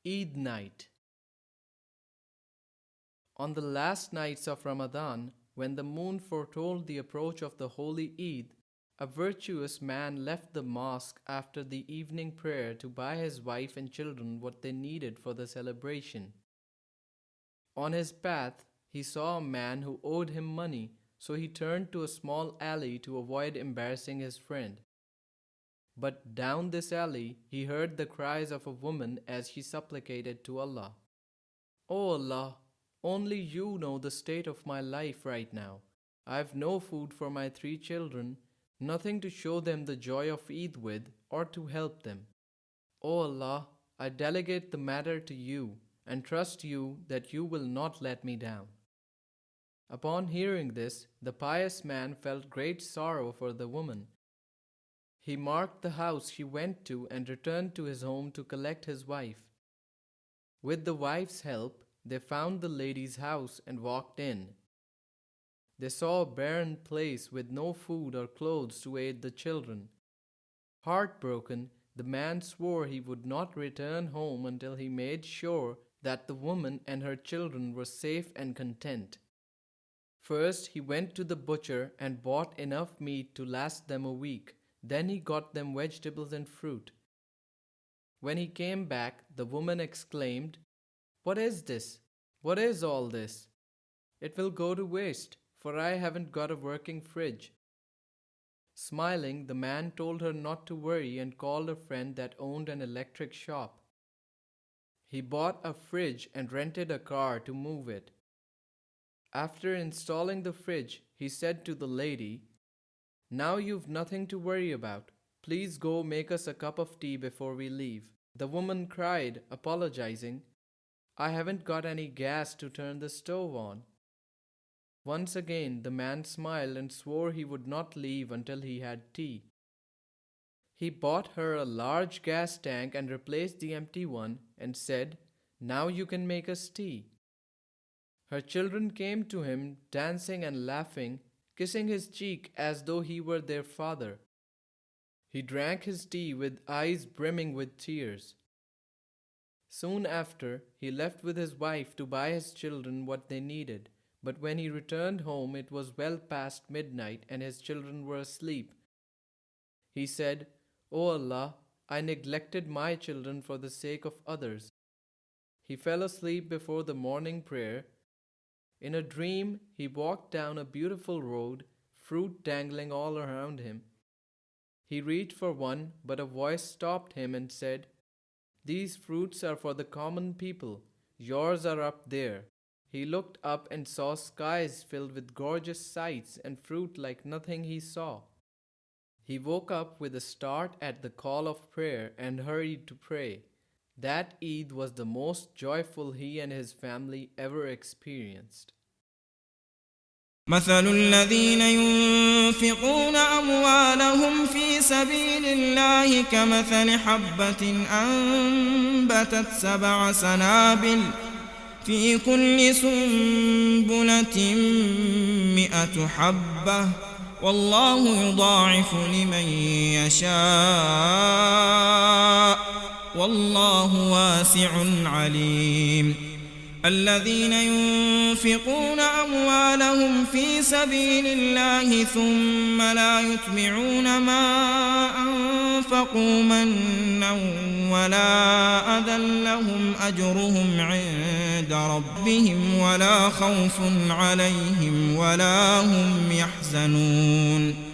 Eid night. On the last nights of Ramadan, when the moon foretold the approach of the holy Eid, a virtuous man left the mosque after the evening prayer to buy his wife and children what they needed for the celebration. On his path, he saw a man who owed him money, so he turned to a small alley to avoid embarrassing his friend. But down this alley, he heard the cries of a woman as she supplicated to Allah. "O Allah, only you know the state of my life right now. I have no food for my 3 children, nothing to show them the joy of Eid with or to help them. O Allah, I delegate the matter to you and trust you that you will not let me down." Upon hearing this, the pious man felt great sorrow for the woman. He marked the house she went to and returned to his home to collect his wife. With the wife's help, they found the lady's house and walked in. They saw a barren place with no food or clothes to aid the children. Heartbroken, the man swore he would not return home until he made sure that the woman and her children were safe and content. First, he went to the butcher and bought enough meat to last them a week. Then he got them vegetables and fruit. When he came back, the woman exclaimed, "What is this? What is all this? It will go to waste, for I haven't got a working fridge." Smiling, the man told her not to worry and called a friend that owned an electric shop. He bought a fridge and rented a car to move it. After installing the fridge, he said to the lady, "Now you've nothing to worry about. Please go make us a cup of tea before we leave." The woman cried, apologizing, "I haven't got any gas to turn the stove on." Once again, the man smiled and swore he would not leave until he had tea. He bought her a large gas tank and replaced the empty one and said, "Now you can make us tea." Her children came to him, dancing and laughing, kissing his cheek as though he were their father. He drank his tea with eyes brimming with tears. Soon after, he left with his wife to buy his children what they needed, but when he returned home it was well past midnight and his children were asleep. He said, "O Allah, I neglected my children for the sake of others." He fell asleep before the morning prayer. In a dream, he walked down a beautiful road, fruit dangling all around him. He reached for one, but a voice stopped him and said, "These fruits are for the common people. Yours are up there." He looked up and saw skies filled with gorgeous sights and fruit like nothing he saw. He woke up with a start at the call of prayer and hurried to pray. That Eid was the most joyful he and his family ever experienced. مثل الذين ينفقون أموالهم في سبيل الله كمثل حبة أنبتت 7 سنابل في كل سنبلة 100 حبة والله يضاعف لمن يشاء والله واسع عليم. الذين ينفقون أموالهم في سبيل الله ثم لا يتبعون ما أنفقوا منا ولا أذى لهم أجرهم عند ربهم ولا خوف عليهم ولا هم يحزنون.